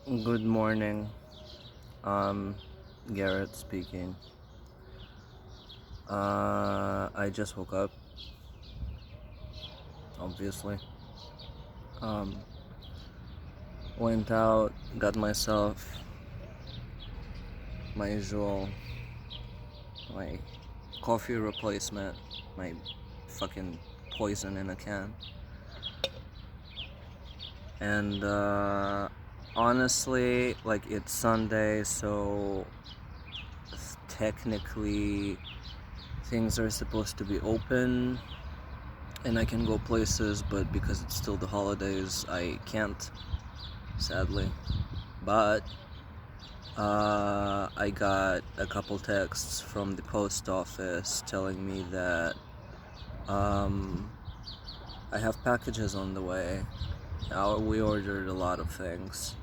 Good morning. Garrett speaking. I just woke up, obviously. Um, Went out, got myself my usual, my coffee replacement, my fucking poison in a can. And, honestly, like, it's Sunday, so technically things are supposed to be open and I can go places, but because it's still the holidays, I can't, sadly. But I got a couple texts from the post office telling me that I have packages on the way. We ordered a lot of things,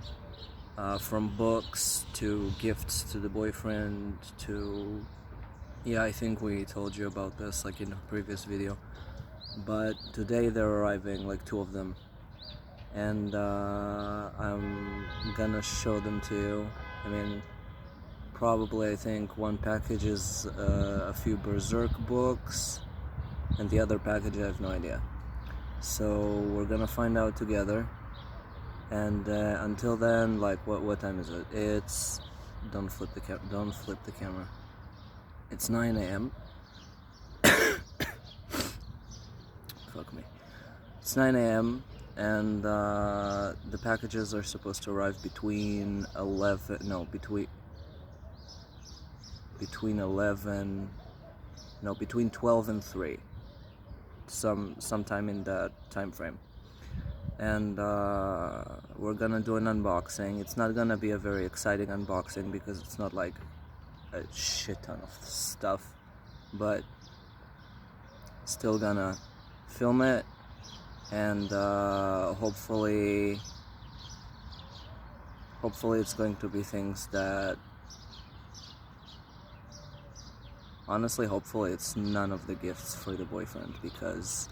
from books to gifts to the boyfriend to... Yeah, I think we told you about this like in a previous video. But today they're arriving, like 2 of them. And I'm gonna show them to you. I mean, probably I think one package is a few Berserk books, and the other package I have no idea. So we're gonna find out together. And until then, like, what time is it? It's... Don't flip the camera. It's 9 a.m. Fuck me. It's 9 a.m. and the packages are supposed to arrive between 12 and 3, sometime in that time frame. And we're gonna do an unboxing. It's not gonna be a very exciting unboxing because it's not like a shit ton of stuff, but still gonna film it, and hopefully it's going to be things that... Honestly, hopefully it's none of the gifts for the boyfriend, because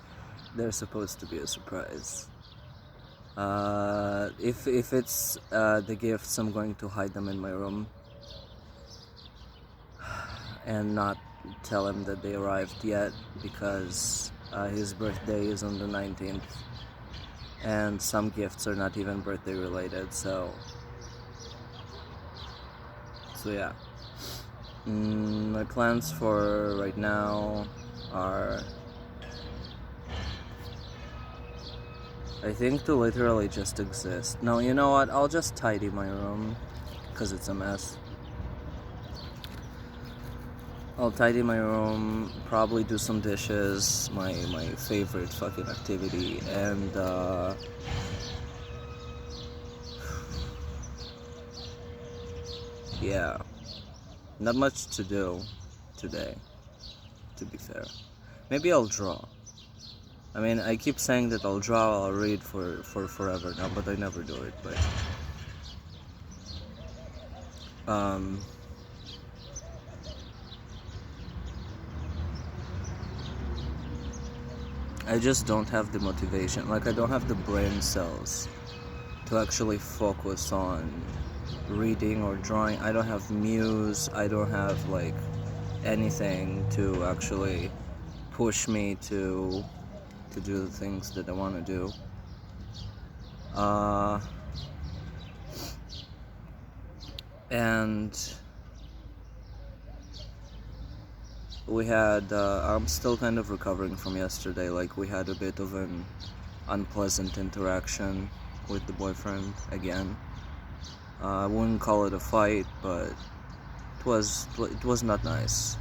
they're supposed to be a surprise. If it's the gifts, I'm going to hide them in my room and not tell him that they arrived yet, because his birthday is on the 19th, and some gifts are not even birthday related, so yeah. My plans for right now are, I think, to literally just exist. No, you know what? I'll just tidy my room, because it's a mess. I'll tidy my room, probably do some dishes, my favorite fucking activity, and yeah, not much to do today, to be fair. Maybe I'll draw. I mean, I keep saying that I'll draw, I'll read for forever now, but I never do it. But I just don't have the motivation. Like, I don't have the brain cells to actually focus on reading or drawing. I don't have muse. I don't have like anything to actually push me to do the things that I want to do. And we had, I'm still kind of recovering from yesterday. Like, we had a bit of an unpleasant interaction with the boyfriend again. I wouldn't call it a fight, but it was not nice.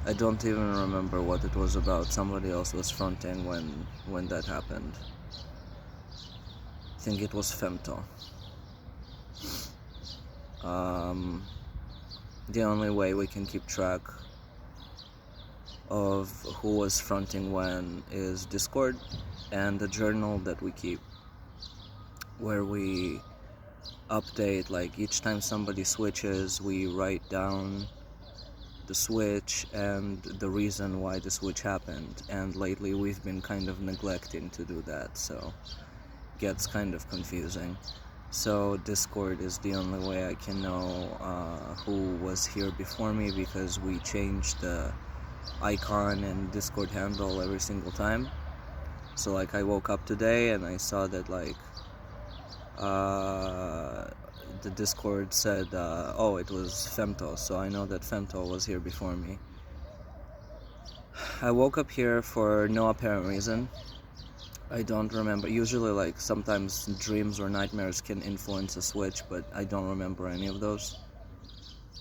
I don't even remember what it was about. Somebody else was fronting when that happened. I think it was Femto. The only way we can keep track of who was fronting when is Discord and the journal that we keep, where we update, like, each time somebody switches, we write down the switch and the reason why the switch happened, and lately we've been kind of neglecting to do that, so it gets kind of confusing. So Discord is the only way I can know who was here before me, because we changed the icon and Discord handle every single time. So like, I woke up today and I saw that like the Discord said, oh, it was Femto, so I know that Femto was here before me. I woke up here for no apparent reason. I don't remember. Usually, like, sometimes dreams or nightmares can influence a switch, but I don't remember any of those.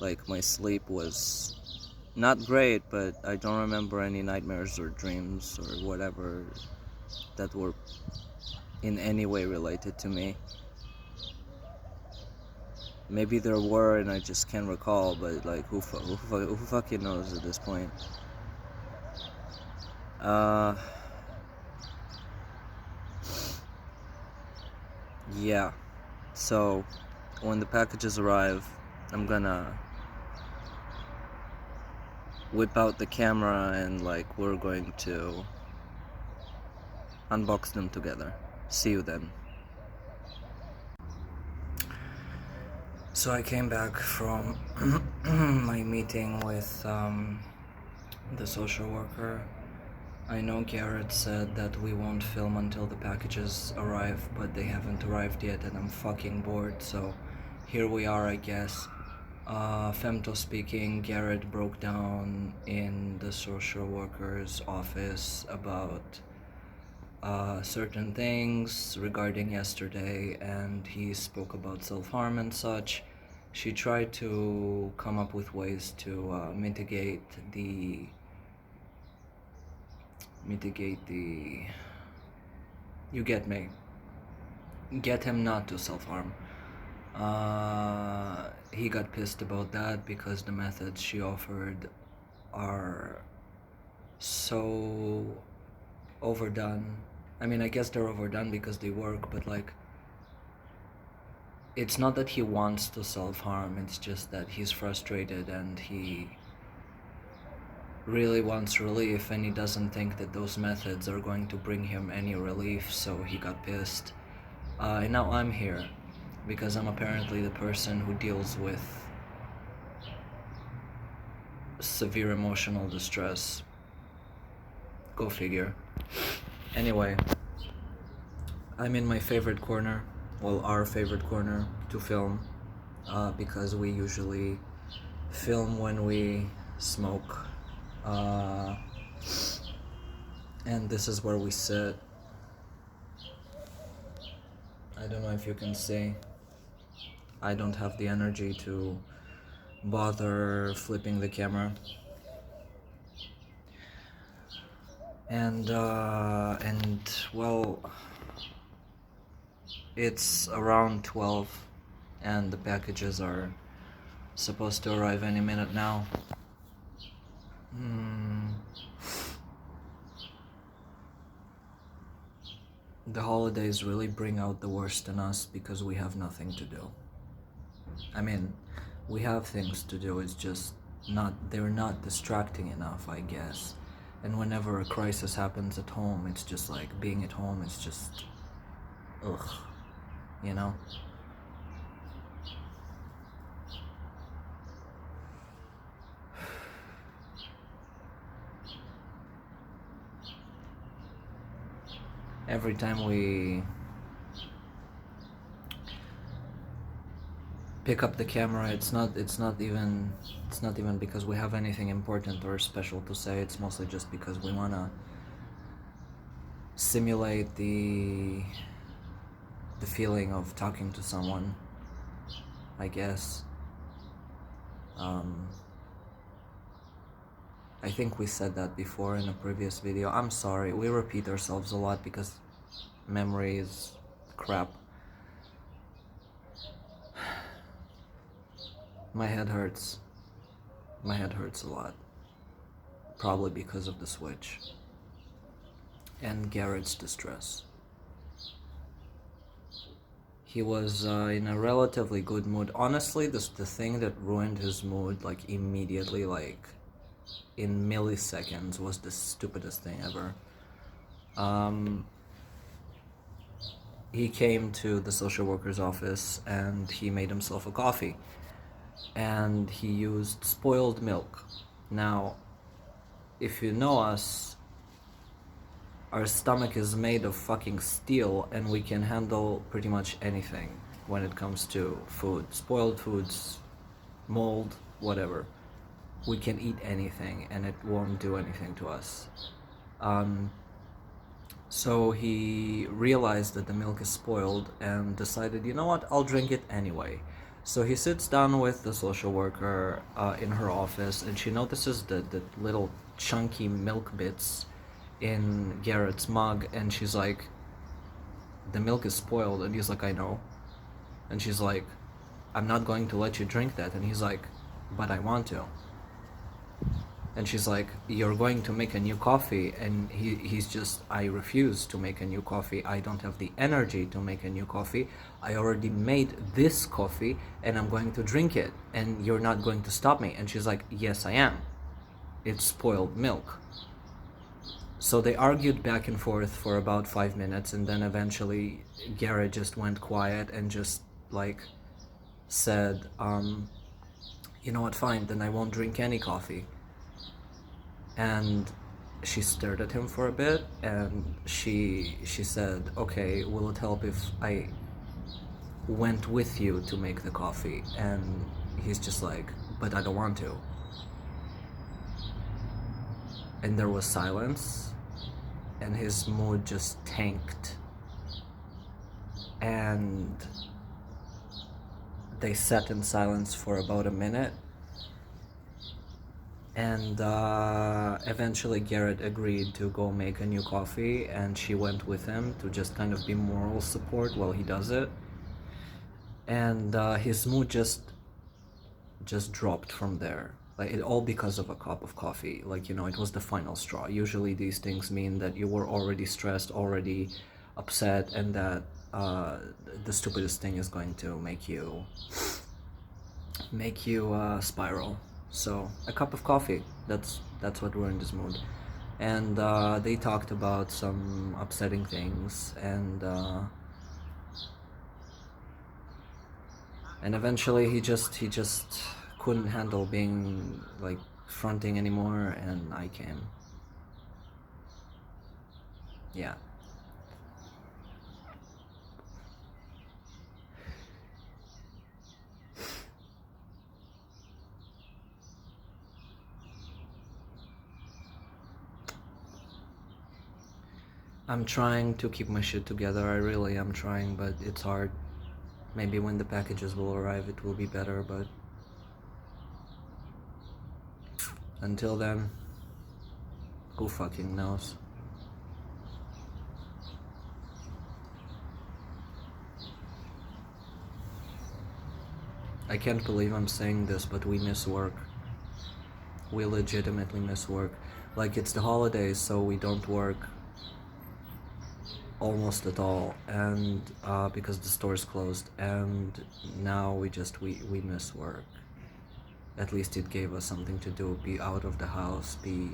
Like, my sleep was not great, but I don't remember any nightmares or dreams or whatever that were in any way related to me. Maybe there were and I just can't recall, but like, who fucking knows at this point? Yeah. So when the packages arrive, I'm gonna whip out the camera and like, we're going to unbox them together. See you then. So I came back from my meeting with the social worker. I know Garrett said that we won't film until the packages arrive, but they haven't arrived yet and I'm fucking bored, so here we are, I guess. Femto speaking. Garrett broke down in the social worker's office about certain things regarding yesterday, and he spoke about self-harm and such. She tried to come up with ways to mitigate the you get me, get him not to self-harm. He got pissed about that because the methods she offered are so overdone. I mean, I guess they're overdone because they work, but like, it's not that he wants to self-harm, it's just that he's frustrated and he really wants relief, and he doesn't think that those methods are going to bring him any relief, so he got pissed. And now I'm here because I'm apparently the person who deals with severe emotional distress. Go figure. Anyway, I'm in my favorite corner, well, our favorite corner to film, because we usually film when we smoke, and this is where we sit. I don't know if you can see. I don't have the energy to bother flipping the camera. And well, it's around 12 and the packages are supposed to arrive any minute now. The holidays really bring out the worst in us because we have nothing to do. I mean, we have things to do, it's just they're not distracting enough, I guess. And whenever a crisis happens at home, it's just like, being at home, it's just, ugh, you know? Every time we pick up the camera, it's not even because we have anything important or special to say. It's mostly just because we wanna simulate the feeling of talking to someone, I guess. I think we said that before in a previous video. I'm sorry, we repeat ourselves a lot because memory is crap. My head hurts. My head hurts a lot. Probably because of the switch. And Garrett's distress. He was in a relatively good mood. Honestly, the thing that ruined his mood, like, immediately, like, in milliseconds, was the stupidest thing ever. He came to the social worker's office and he made himself a coffee. And he used spoiled milk. Now, if you know us, our stomach is made of fucking steel and we can handle pretty much anything when it comes to food. Spoiled foods, mold, whatever. We can eat anything and it won't do anything to us. So he realized that the milk is spoiled and decided, you know what, I'll drink it anyway. So he sits down with the social worker in her office, and she notices the little chunky milk bits in Garrett's mug, and she's like, the milk is spoiled. And he's like, I know. And she's like, I'm not going to let you drink that. And he's like, but I want to. And she's like, you're going to make a new coffee. And he's just, I refuse to make a new coffee. I don't have the energy to make a new coffee. I already made this coffee and I'm going to drink it. And you're not going to stop me. And she's like, yes, I am. It's spoiled milk. So they argued back and forth for about 5 minutes. And then eventually Garrett just went quiet and just like said, you know what, fine, then I won't drink any coffee. And she stared at him for a bit, and she said, okay, will it help if I went with you to make the coffee? And he's just like, but I don't want to. And there was silence, and his mood just tanked. And they sat in silence for about a minute. And eventually Garrett agreed to go make a new coffee, and she went with him to just kind of be moral support while he does it. And his mood just dropped from there. Like, it all because of a cup of coffee. Like, you know, it was the final straw. Usually these things mean that you were already stressed, already upset, and that the stupidest thing is going to make you spiral. So a cup of coffee, that's what ruined his mood. And they talked about some upsetting things, and eventually he just couldn't handle being like fronting anymore, and I came. Yeah. I'm trying to keep my shit together. I really am trying, but it's hard. Maybe when the packages will arrive it will be better, but until then, who fucking knows? I can't believe I'm saying this, but we miss work. We legitimately miss work. Like, it's the holidays, so we don't work almost at all, and because the store's closed, and now we miss work. At least it gave us something to do, be out of the house, be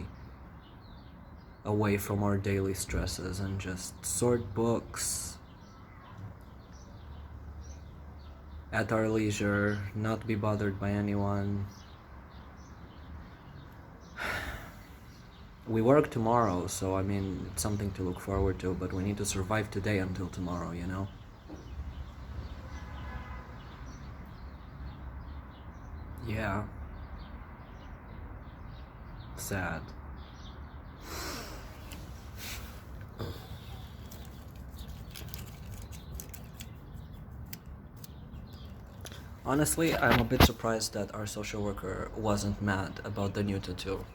away from our daily stresses, and just sort books at our leisure, not be bothered by anyone. We work tomorrow, so I mean, it's something to look forward to, but we need to survive today until tomorrow, you know? Yeah. Sad. Honestly, I'm a bit surprised that our social worker wasn't mad about the new tattoo.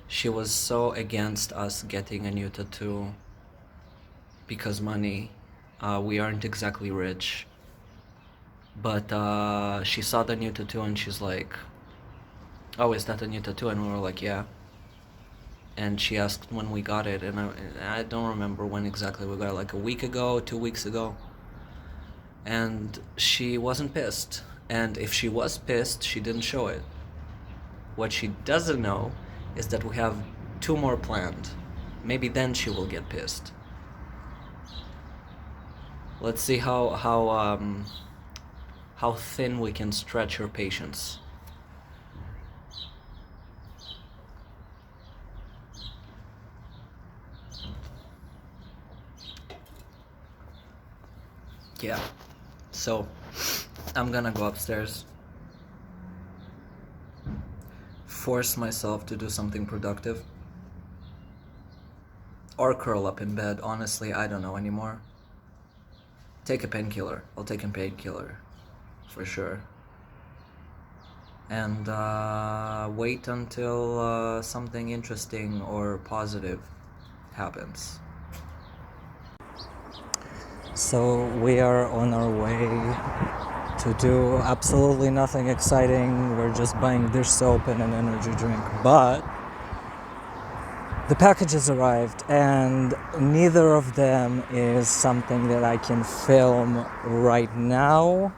She was so against us getting a new tattoo because money. We aren't exactly rich. But she saw the new tattoo and she's like, oh, is that a new tattoo? And we were like, yeah. And she asked when we got it, and I don't remember when exactly we got it, like a week ago, 2 weeks ago. and she wasn't pissed. And if she was pissed, she didn't show it. What she doesn't know is that we have two more planned. Maybe then she will get pissed. Let's see how thin we can stretch her patience. Yeah. So I'm gonna go upstairs, force myself to do something productive, or curl up in bed. Honestly, I don't know anymore. Take a painkiller. I'll take a painkiller for sure. And wait until something interesting or positive happens. So we are on our way to do absolutely nothing exciting. We're just buying dish soap and an energy drink. But the packages arrived, and neither of them is something that I can film right now.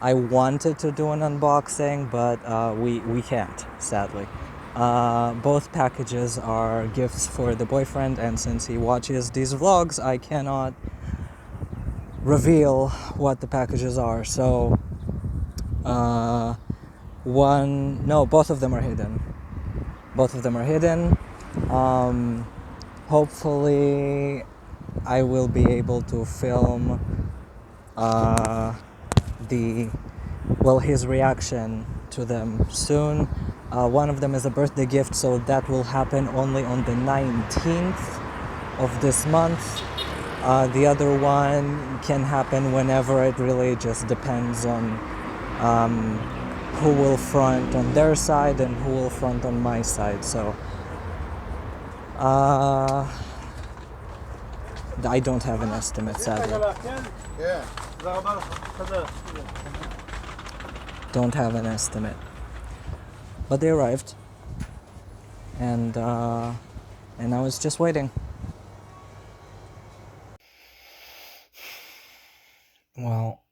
I wanted to do an unboxing, but we can't, sadly. Both packages are gifts for the boyfriend, and since he watches these vlogs, I cannot reveal what the packages are. So, both of them are hidden. Both of them are hidden. Hopefully, I will be able to film his reaction to them soon. One of them is a birthday gift, so that will happen only on the 19th of this month. The other one can happen whenever. It really just depends on who will front on their side and who will front on my side. So I don't have an estimate, sadly. Don't have an estimate. But they arrived, and I was just waiting. Well,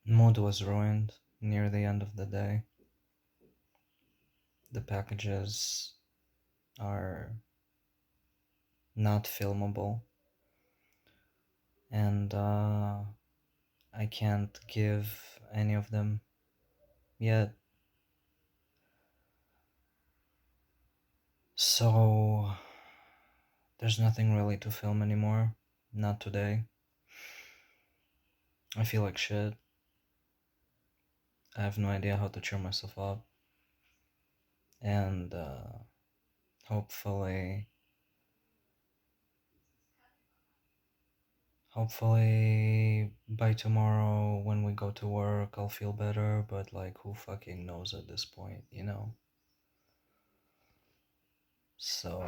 mood was ruined near the end of the day. The packages are not filmable, and I can't give any of them yet. So there's nothing really to film anymore. Not today. I feel like shit. I have no idea how to cheer myself up. And hopefully by tomorrow when we go to work I'll feel better, but like who fucking knows at this point, you know? So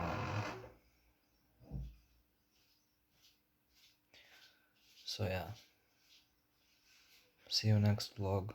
yeah. See you next vlog.